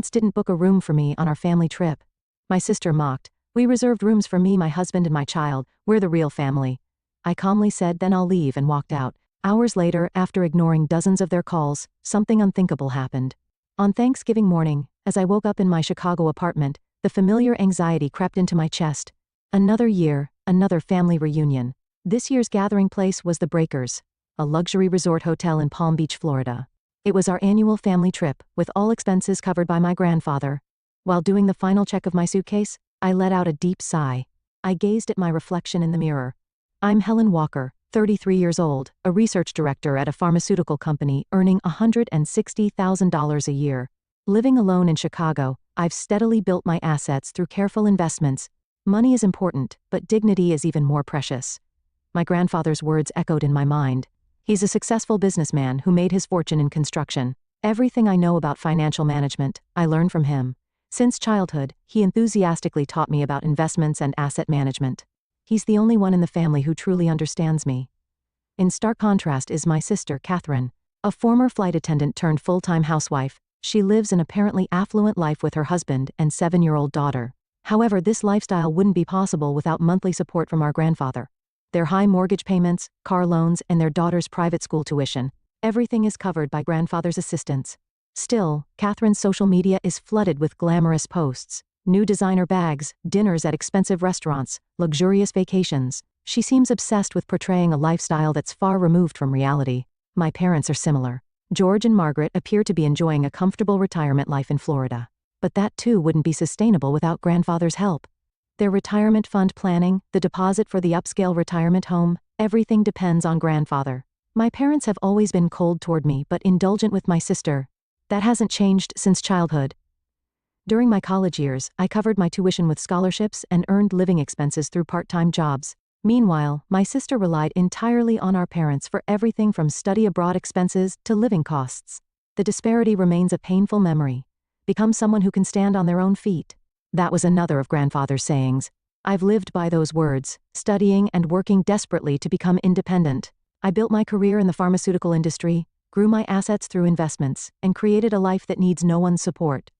didn't book a room for me on our family trip. My sister mocked. We reserved rooms for me, my husband, and my child. We're the real family. I calmly said, then I'll leave, and walked out. Hours later, after ignoring dozens of their calls, something unthinkable happened. On Thanksgiving morning, as I woke up in my Chicago apartment, the familiar anxiety crept into my chest. Another year, another family reunion. This year's gathering place was the Breakers, a luxury resort hotel in Palm Beach, Florida. It was our annual family trip, with all expenses covered by my grandfather. While doing the final check of my suitcase, I let out a deep sigh. I gazed at my reflection in the mirror. I'm Helen Walker, 33 years old, a research director at a pharmaceutical company earning $160,000 a year. Living alone in Chicago, I've steadily built my assets through careful investments. Money is important, but dignity is even more precious. My grandfather's words echoed in my mind. He's a successful businessman who made his fortune in construction. Everything I know about financial management, I learned from him. Since childhood, he enthusiastically taught me about investments and asset management. He's the only one in the family who truly understands me. In stark contrast is my sister, Catherine, a former flight attendant turned full-time housewife. She lives an apparently affluent life with her husband and 7-year-old daughter. However, this lifestyle wouldn't be possible without monthly support from our grandfather. Their high mortgage payments, car loans, and their daughter's private school tuition, everything is covered by grandfather's assistance. Still, Catherine's social media is flooded with glamorous posts. New designer bags, dinners at expensive restaurants, luxurious vacations. She seems obsessed with portraying a lifestyle that's far removed from reality. My parents are similar. George and Margaret appear to be enjoying a comfortable retirement life in Florida. But that too wouldn't be sustainable without grandfather's help. Their retirement fund planning, the deposit for the upscale retirement home, everything depends on grandfather. My parents have always been cold toward me but indulgent with my sister. That hasn't changed since childhood. During my college years, I covered my tuition with scholarships and earned living expenses through part-time jobs. Meanwhile, my sister relied entirely on our parents for everything from study abroad expenses to living costs. The disparity remains a painful memory. Become someone who can stand on their own feet. That was another of grandfather's sayings. I've lived by those words, studying and working desperately to become independent. I built my career in the pharmaceutical industry, grew my assets through investments, and created a life that needs no one's support.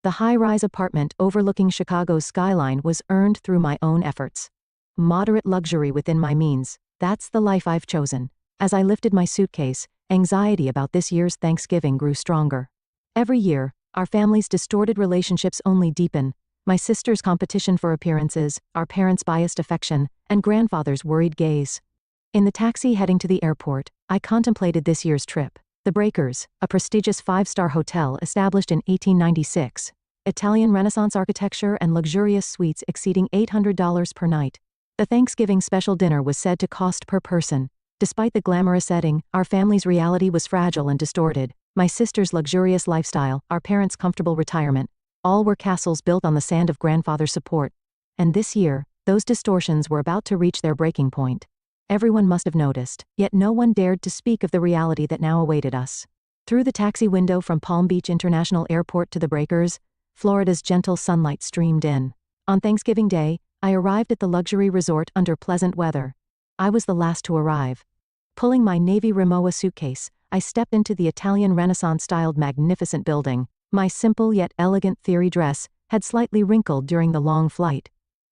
The high-rise apartment overlooking Chicago's skyline was earned through my own efforts. Moderate luxury within my means, that's the life I've chosen. As I lifted my suitcase, anxiety about this year's Thanksgiving grew stronger. Every year, our family's distorted relationships only deepen. My sister's competition for appearances, our parents' biased affection, and grandfather's worried gaze. In the taxi heading to the airport, I contemplated this year's trip. The Breakers, a prestigious 5-star hotel established in 1896. Italian Renaissance architecture and luxurious suites exceeding $800 per night. The Thanksgiving special dinner was said to cost per person. Despite the glamorous setting, our family's reality was fragile and distorted. My sister's luxurious lifestyle, our parents' comfortable retirement, all were castles built on the sand of grandfather's support. And this year, those distortions were about to reach their breaking point. Everyone must have noticed, yet no one dared to speak of the reality that now awaited us. Through the taxi window from Palm Beach International Airport to the Breakers, Florida's gentle sunlight streamed in. On Thanksgiving Day, I arrived at the luxury resort under pleasant weather. I was the last to arrive. Pulling my navy Rimowa suitcase, I stepped into the Italian Renaissance-styled magnificent building. My simple yet elegant theory dress had slightly wrinkled during the long flight.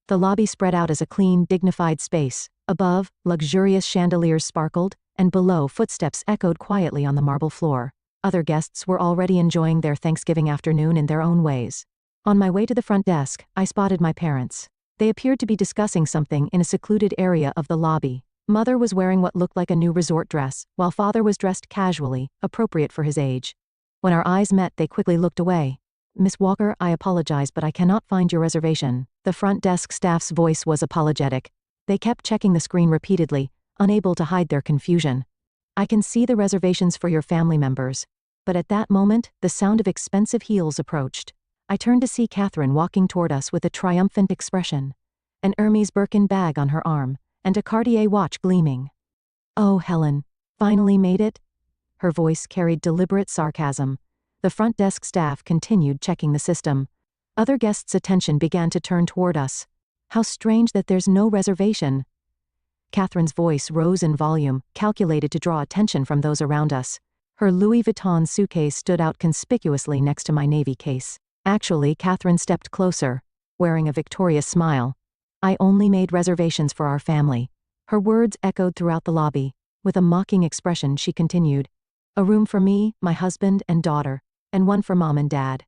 The lobby spread out as a clean, dignified space. Above, luxurious chandeliers sparkled, and below, footsteps echoed quietly on the marble floor. Other guests were already enjoying their Thanksgiving afternoon in their own ways. On my way to the front desk, I spotted my parents. They appeared to be discussing something in a secluded area of the lobby. Mother was wearing what looked like a new resort dress, while father was dressed casually, appropriate for his age. When our eyes met, they quickly looked away. Miss Walker, I apologize, but I cannot find your reservation. The front desk staff's voice was apologetic. They kept checking the screen repeatedly, unable to hide their confusion. I can see the reservations for your family members. But at that moment, the sound of expensive heels approached. I turned to see Catherine walking toward us with a triumphant expression. An Hermes Birkin bag on her arm, and a Cartier watch gleaming. Oh, Helen, finally made it? Her voice carried deliberate sarcasm. The front desk staff continued checking the system. Other guests' attention began to turn toward us. How strange that there's no reservation. Catherine's voice rose in volume, calculated to draw attention from those around us. Her Louis Vuitton suitcase stood out conspicuously next to my navy case. Actually, Catherine stepped closer, wearing a victorious smile. I only made reservations for our family. Her words echoed throughout the lobby. With a mocking expression, she continued. A room for me, my husband, and daughter, and one for mom and dad.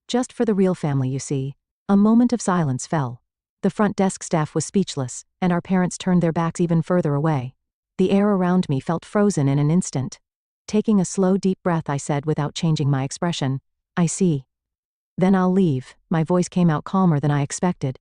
Just for the real family, you see. A moment of silence fell. The front desk staff was speechless, and our parents turned their backs even further away. The air around me felt frozen in an instant. Taking a slow, deep breath, I said without changing my expression, I see. Then I'll leave. My voice came out calmer than I expected.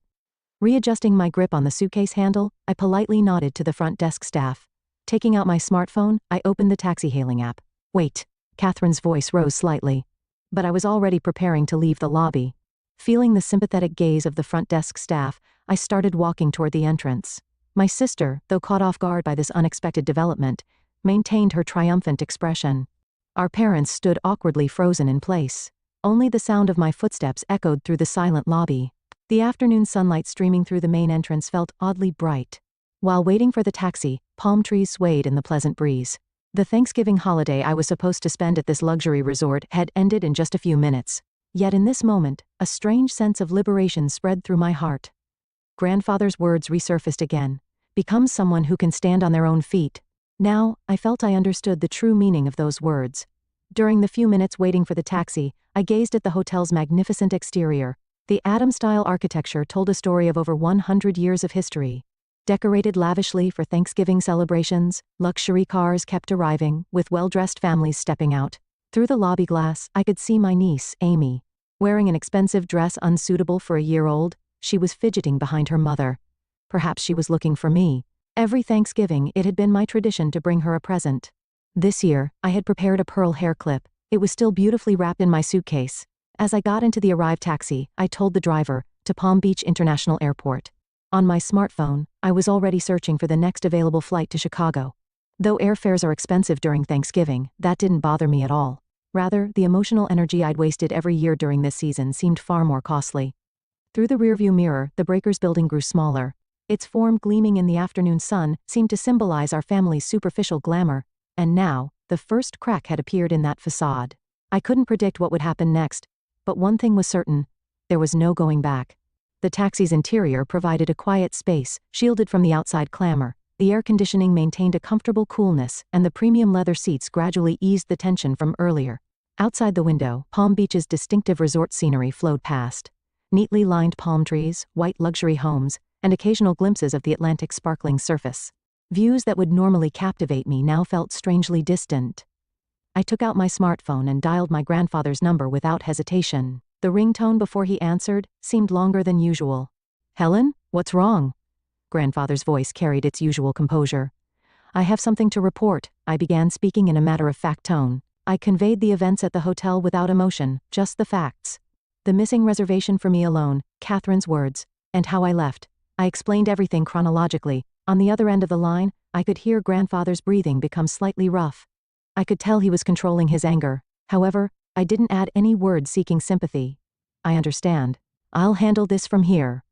Readjusting my grip on the suitcase handle, I politely nodded to the front desk staff. Taking out my smartphone, I opened the taxi hailing app. Wait. Catherine's voice rose slightly. But I was already preparing to leave the lobby. Feeling the sympathetic gaze of the front desk staff, I started walking toward the entrance. My sister, though caught off guard by this unexpected development, maintained her triumphant expression. Our parents stood awkwardly frozen in place. Only the sound of my footsteps echoed through the silent lobby. The afternoon sunlight streaming through the main entrance felt oddly bright. While waiting for the taxi, palm trees swayed in the pleasant breeze. The Thanksgiving holiday I was supposed to spend at this luxury resort had ended in just a few minutes. Yet in this moment, a strange sense of liberation spread through my heart. Grandfather's words resurfaced again. Become someone who can stand on their own feet. Now, I felt I understood the true meaning of those words. During the few minutes waiting for the taxi, I gazed at the hotel's magnificent exterior. The Adams-style architecture told a story of over 100 years of history. Decorated lavishly for Thanksgiving celebrations, luxury cars kept arriving, with well-dressed families stepping out. Through the lobby glass, I could see my niece, Amy. Wearing an expensive dress unsuitable for a year old, she was fidgeting behind her mother. Perhaps she was looking for me. Every Thanksgiving, it had been my tradition to bring her a present. This year, I had prepared a pearl hair clip. It was still beautifully wrapped in my suitcase. As I got into the arrived taxi, I told the driver, to Palm Beach International Airport. On my smartphone, I was already searching for the next available flight to Chicago. Though airfares are expensive during Thanksgiving, that didn't bother me at all. Rather, the emotional energy I'd wasted every year during this season seemed far more costly. Through the rearview mirror, the Breakers building grew smaller. Its form gleaming in the afternoon sun seemed to symbolize our family's superficial glamour, and now, the first crack had appeared in that facade. I couldn't predict what would happen next, but one thing was certain. There was no going back. The taxi's interior provided a quiet space, shielded from the outside clamor. The air conditioning maintained a comfortable coolness, and the premium leather seats gradually eased the tension from earlier. Outside the window, Palm Beach's distinctive resort scenery flowed past. Neatly lined palm trees, white luxury homes, and occasional glimpses of the Atlantic's sparkling surface. Views that would normally captivate me now felt strangely distant. I took out my smartphone and dialed my grandfather's number without hesitation. The ringtone before he answered seemed longer than usual. Helen, what's wrong? Grandfather's voice carried its usual composure. I have something to report, I began speaking in a matter-of-fact tone. I conveyed the events at the hotel without emotion, just the facts. The missing reservation for me alone, Catherine's words, and how I left. I explained everything chronologically. On the other end of the line, I could hear Grandfather's breathing become slightly rough. I could tell he was controlling his anger. However, I didn't add any words seeking sympathy. I understand. I'll handle this from here.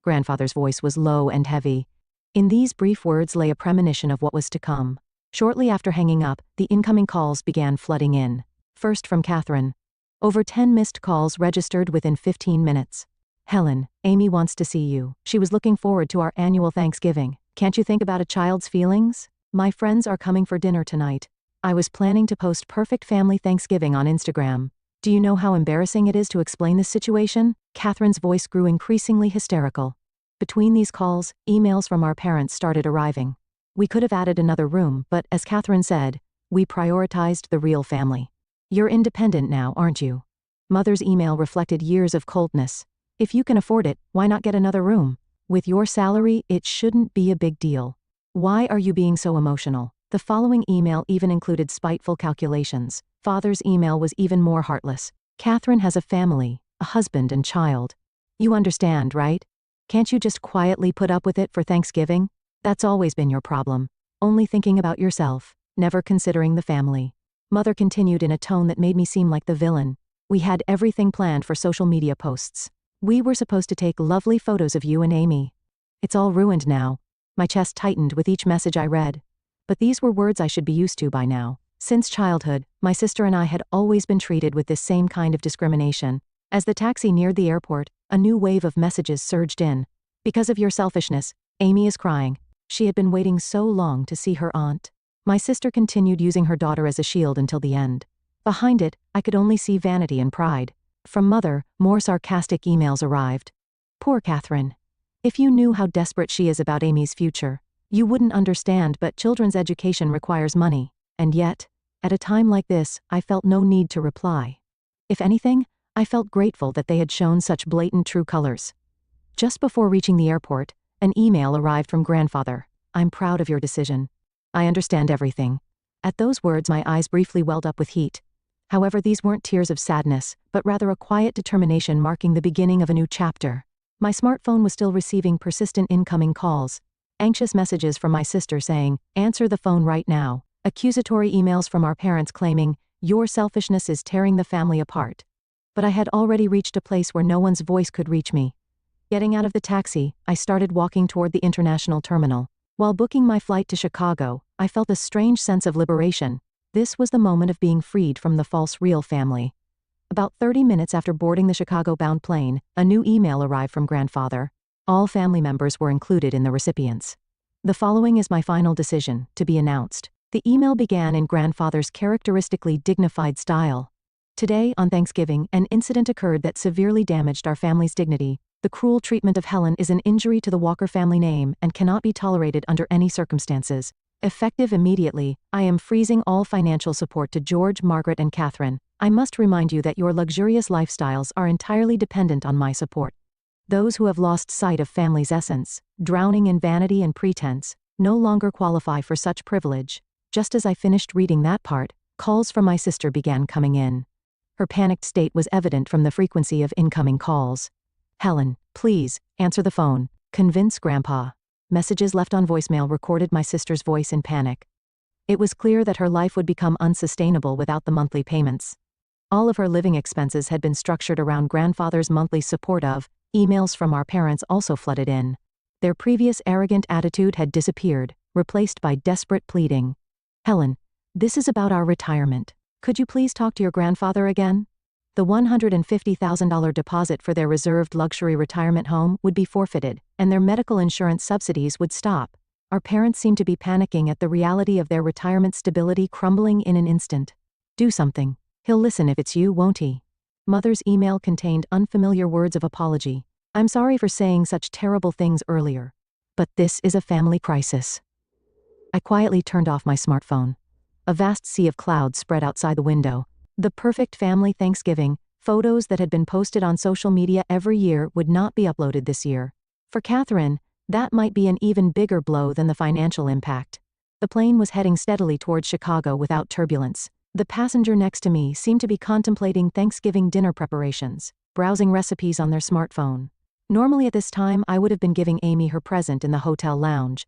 Grandfather's voice was low and heavy. In these brief words lay a premonition of what was to come. Shortly after hanging up, the incoming calls began flooding in. First from Catherine. Over 10 missed calls registered within 15 minutes. Helen, Amy wants to see you. She was looking forward to our annual Thanksgiving. Can't you think about a child's feelings? My friends are coming for dinner tonight. I was planning to post perfect family Thanksgiving on Instagram. Do you know how embarrassing it is to explain this situation? Catherine's voice grew increasingly hysterical. Between these calls, emails from our parents started arriving. We could have added another room, but as Catherine said, we prioritized the real family. You're independent now, aren't you? Mother's email reflected years of coldness. If you can afford it, why not get another room? With your salary, it shouldn't be a big deal. Why are you being so emotional? The following email even included spiteful calculations. Father's email was even more heartless. Catherine has a family, a husband and child. You understand, right? Can't you just quietly put up with it for Thanksgiving? That's always been your problem. Only thinking about yourself, never considering the family. Mother continued in a tone that made me seem like the villain. We had everything planned for social media posts. We were supposed to take lovely photos of you and Amy. It's all ruined now. My chest tightened with each message I read. But these were words I should be used to by now. Since childhood, my sister and I had always been treated with this same kind of discrimination. As the taxi neared the airport, a new wave of messages surged in. Because of your selfishness, Amy is crying. She had been waiting so long to see her aunt. My sister continued using her daughter as a shield until the end. Behind it, I could only see vanity and pride. From Mother, more sarcastic emails arrived. Poor Catherine. If you knew how desperate she is about Amy's future, you wouldn't understand, but children's education requires money. And yet, at a time like this, I felt no need to reply. If anything, I felt grateful that they had shown such blatant true colors. Just before reaching the airport, an email arrived from grandfather. I'm proud of your decision. I understand everything. At those words, my eyes briefly welled up with heat. However, these weren't tears of sadness, but rather a quiet determination marking the beginning of a new chapter. My smartphone was still receiving persistent incoming calls, anxious messages from my sister saying, "Answer the phone right now," accusatory emails from our parents claiming, "Your selfishness is tearing the family apart." But I had already reached a place where no one's voice could reach me. Getting out of the taxi, I started walking toward the international terminal. While booking my flight to Chicago, I felt a strange sense of liberation. This was the moment of being freed from the false real family. About 30 minutes after boarding the Chicago-bound plane, a new email arrived from grandfather. All family members were included in the recipients. The following is my final decision, to be announced. The email began in grandfather's characteristically dignified style. Today, on Thanksgiving, an incident occurred that severely damaged our family's dignity. The cruel treatment of Helen is an injury to the Walker family name and cannot be tolerated under any circumstances. Effective immediately, I am freezing all financial support to George, Margaret, and Catherine. I must remind you that your luxurious lifestyles are entirely dependent on my support. Those who have lost sight of family's essence, drowning in vanity and pretense, no longer qualify for such privilege. Just as I finished reading that part, calls from my sister began coming in. Her panicked state was evident from the frequency of incoming calls. "Helen, please, answer the phone. Convince Grandpa." Messages left on voicemail recorded my sister's voice in panic. It was clear that her life would become unsustainable without the monthly payments. All of her living expenses had been structured around grandfather's monthly support of. Emails from our parents also flooded in. Their previous arrogant attitude had disappeared, replaced by desperate pleading. "Helen, this is about our retirement. Could you please talk to your grandfather again? The $150,000 deposit for their reserved luxury retirement home would be forfeited, and their medical insurance subsidies would stop. Our parents seem to be panicking at the reality of their retirement stability crumbling in an instant. Do something. He'll listen if it's you, won't he?" Mother's email contained unfamiliar words of apology. "I'm sorry for saying such terrible things earlier. But this is a family crisis." I quietly turned off my smartphone. A vast sea of clouds spread outside the window. The perfect family Thanksgiving, photos that had been posted on social media every year would not be uploaded this year. For Catherine, that might be an even bigger blow than the financial impact. The plane was heading steadily towards Chicago without turbulence. The passenger next to me seemed to be contemplating Thanksgiving dinner preparations, browsing recipes on their smartphone. Normally at this time, I would have been giving Amy her present in the hotel lounge.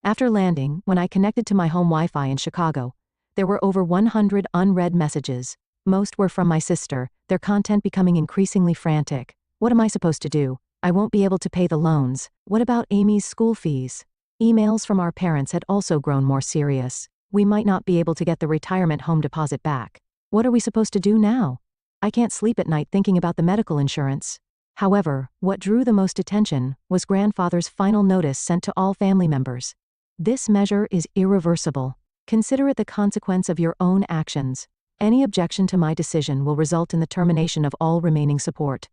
After landing, when I connected to my home Wi-Fi in Chicago, there were over 100 unread messages. Most were from my sister, their content becoming increasingly frantic. "What am I supposed to do? I won't be able to pay the loans. What about Amy's school fees?" Emails from our parents had also grown more serious. "We might not be able to get the retirement home deposit back. What are we supposed to do now? I can't sleep at night thinking about the medical insurance." However, what drew the most attention was grandfather's final notice sent to all family members. "This measure is irreversible. Consider it the consequence of your own actions. Any objection to my decision will result in the termination of all remaining support."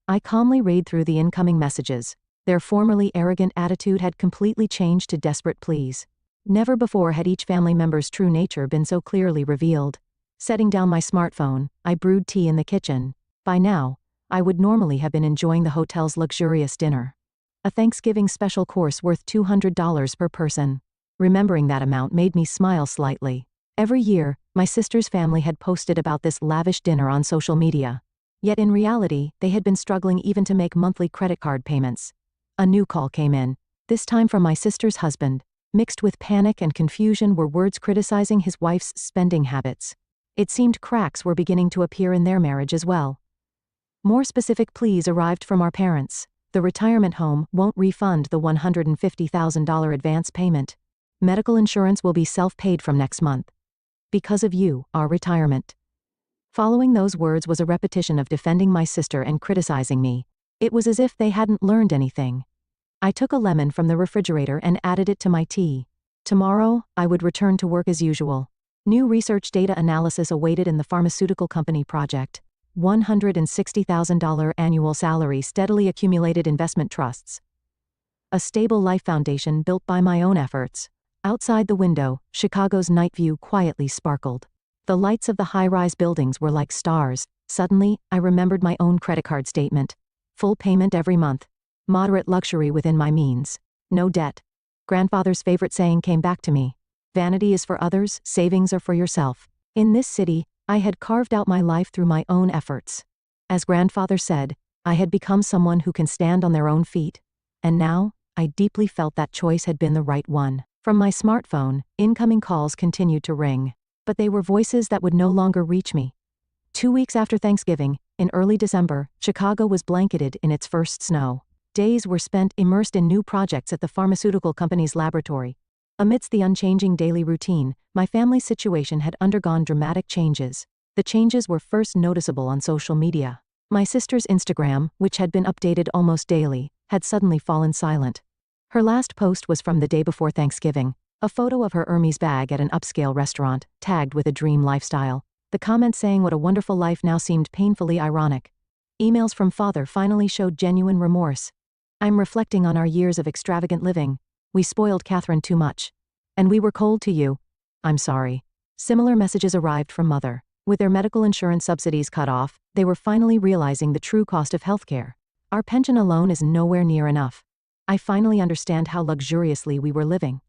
I calmly read through the incoming messages. Their formerly arrogant attitude had completely changed to desperate pleas. Never before had each family member's true nature been so clearly revealed. Setting down my smartphone, I brewed tea in the kitchen. By now, I would normally have been enjoying the hotel's luxurious dinner. A Thanksgiving special course worth $200 per person. Remembering that amount made me smile slightly. Every year, my sister's family had posted about this lavish dinner on social media. Yet in reality, they had been struggling even to make monthly credit card payments. A new call came in, this time from my sister's husband. Mixed with panic and confusion were words criticizing his wife's spending habits. It seemed cracks were beginning to appear in their marriage as well. More specific pleas arrived from our parents. The retirement home won't refund the $150,000 advance payment. Medical insurance will be self-paid from next month. Because of you, our retirement Following those words was a repetition of defending my sister and criticizing me. It was as if they hadn't learned anything. I took a lemon from the refrigerator and added it to my tea. Tomorrow, I would return to work as usual. New research data analysis awaited in the pharmaceutical company project. $160,000 annual salary steadily accumulated investment trusts. A stable life foundation built by my own efforts. Outside the window, Chicago's night view quietly sparkled. The lights of the high-rise buildings were like stars. Suddenly, I remembered my own credit card statement. Full payment every month. Moderate luxury within my means. No debt. Grandfather's favorite saying came back to me. Vanity is for others, savings are for yourself. In this city, I had carved out my life through my own efforts. As grandfather said, I had become someone who can stand on their own feet. And now, I deeply felt that choice had been the right one. From my smartphone, incoming calls continued to ring. But they were voices that would no longer reach me. 2 weeks after Thanksgiving, in early December, Chicago was blanketed in its first snow. Days were spent immersed in new projects at the pharmaceutical company's laboratory. Amidst the unchanging daily routine, my family's situation had undergone dramatic changes. The changes were first noticeable on social media. My sister's Instagram, which had been updated almost daily, had suddenly fallen silent. Her last post was from the day before Thanksgiving, a photo of her Hermes bag at an upscale restaurant, tagged with a dream lifestyle. The comment saying what a wonderful life now seemed painfully ironic. Emails from father finally showed genuine remorse. I'm reflecting on our years of extravagant living. We spoiled Catherine too much. And we were cold to you. I'm sorry. Similar messages arrived from mother. With their medical insurance subsidies cut off, they were finally realizing the true cost of healthcare. Our pension alone is nowhere near enough. I finally understand how luxuriously we were living.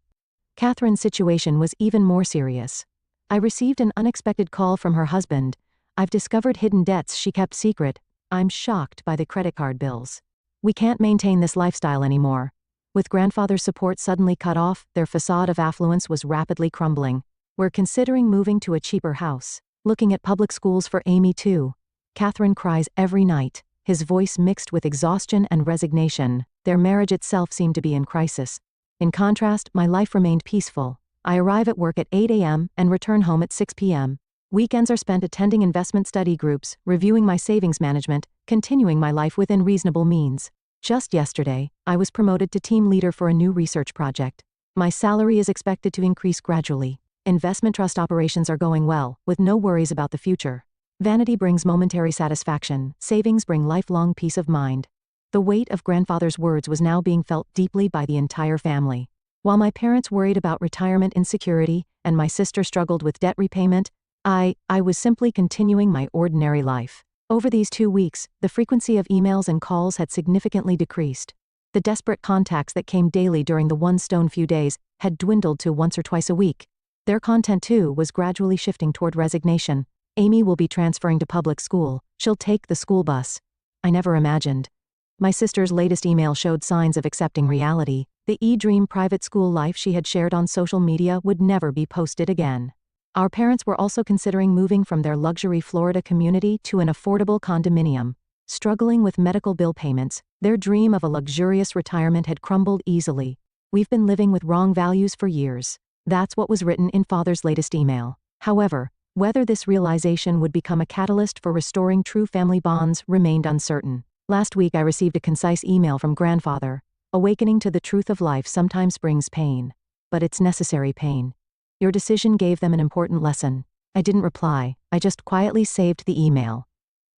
Catherine's situation was even more serious. I received an unexpected call from her husband. I've discovered hidden debts she kept secret. I'm shocked by the credit card bills. We can't maintain this lifestyle anymore. With grandfather's support suddenly cut off, their facade of affluence was rapidly crumbling. We're considering moving to a cheaper house. Looking at public schools for Amy too. Catherine cries every night, his voice mixed with exhaustion and resignation. Their marriage itself seemed to be in crisis. In contrast, my life remained peaceful. I arrive at work at 8 a.m. and return home at 6 p.m. Weekends are spent attending investment study groups, reviewing my savings management, continuing my life within reasonable means. Just yesterday, I was promoted to team leader for a new research project. My salary is expected to increase gradually. Investment trust operations are going well, with no worries about the future. Vanity brings momentary satisfaction, savings bring lifelong peace of mind. The weight of grandfather's words was now being felt deeply by the entire family. While my parents worried about retirement insecurity, and my sister struggled with debt repayment, I was simply continuing my ordinary life. Over these 2 weeks, the frequency of emails and calls had significantly decreased. The desperate contacts that came daily during the one stone few days had dwindled to once or twice a week. Their content too was gradually shifting toward resignation. Amy will be transferring to public school. She'll take the school bus. I never imagined. My sister's latest email showed signs of accepting reality. The e-dream private school life she had shared on social media would never be posted again. Our parents were also considering moving from their luxury Florida community to an affordable condominium. Struggling with medical bill payments, their dream of a luxurious retirement had crumbled easily. We've been living with wrong values for years. That's what was written in father's latest email. However, whether this realization would become a catalyst for restoring true family bonds remained uncertain. Last week I received a concise email from grandfather. Awakening to the truth of life sometimes brings pain. But it's necessary pain. Your decision gave them an important lesson. I didn't reply, I just quietly saved the email.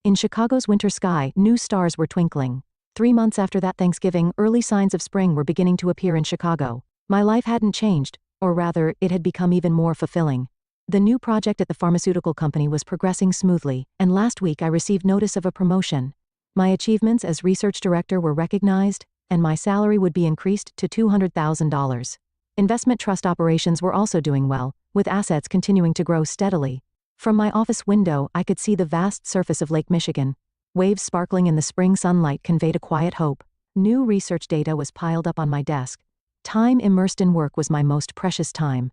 In Chicago's winter sky, new stars were twinkling. 3 months after that Thanksgiving, early signs of spring were beginning to appear in Chicago. My life hadn't changed, or rather, it had become even more fulfilling. The new project at the pharmaceutical company was progressing smoothly, and last week I received notice of a promotion. My achievements as research director were recognized, and my salary would be increased to $200,000. Investment trust operations were also doing well, with assets continuing to grow steadily. From my office window, I could see the vast surface of Lake Michigan. Waves sparkling in the spring sunlight conveyed a quiet hope. New research data was piled up on my desk. Time immersed in work was my most precious time.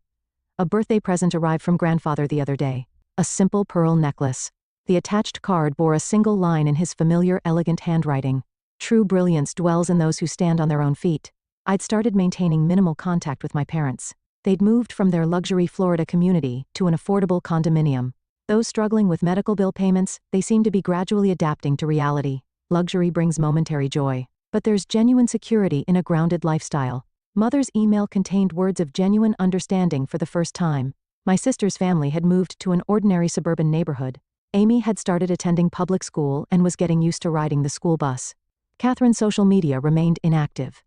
A birthday present arrived from grandfather the other day. A simple pearl necklace. The attached card bore a single line in his familiar, elegant handwriting. True brilliance dwells in those who stand on their own feet. I'd started maintaining minimal contact with my parents. They'd moved from their luxury Florida community to an affordable condominium. Those struggling with medical bill payments, they seem to be gradually adapting to reality. Luxury brings momentary joy, but there's genuine security in a grounded lifestyle. Mother's email contained words of genuine understanding for the first time. My sister's family had moved to an ordinary suburban neighborhood. Amy had started attending public school and was getting used to riding the school bus. Catherine's social media remained inactive.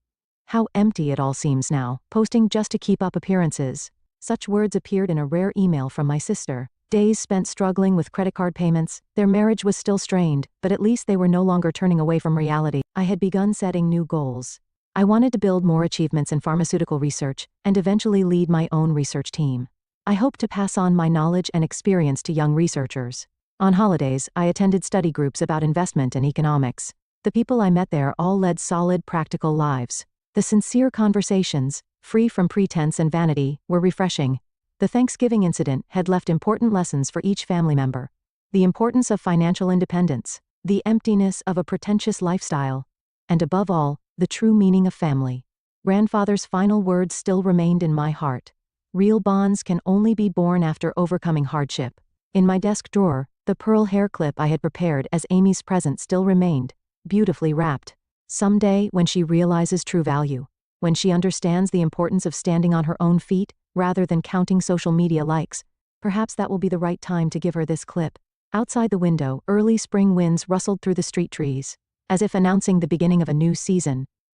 How empty it all seems now, posting just to keep up appearances. Such words appeared in a rare email from my sister. Days spent struggling with credit card payments. Their marriage was still strained, but at least they were no longer turning away from reality. I had begun setting new goals. I wanted to build more achievements in pharmaceutical research, and eventually lead my own research team. I hoped to pass on my knowledge and experience to young researchers. On holidays, I attended study groups about investment and economics. The people I met there all led solid, practical lives. The sincere conversations, free from pretense and vanity, were refreshing. The Thanksgiving incident had left important lessons for each family member. The importance of financial independence, the emptiness of a pretentious lifestyle, and above all, the true meaning of family. Grandfather's final words still remained in my heart. Real bonds can only be born after overcoming hardship. In my desk drawer, the pearl hair clip I had prepared as Amy's present still remained, beautifully wrapped. Someday, when she realizes true value, when she understands the importance of standing on her own feet, rather than counting social media likes, perhaps that will be the right time to give her this clip. Outside the window, early spring winds rustled through the street trees. As if announcing the beginning of a new season,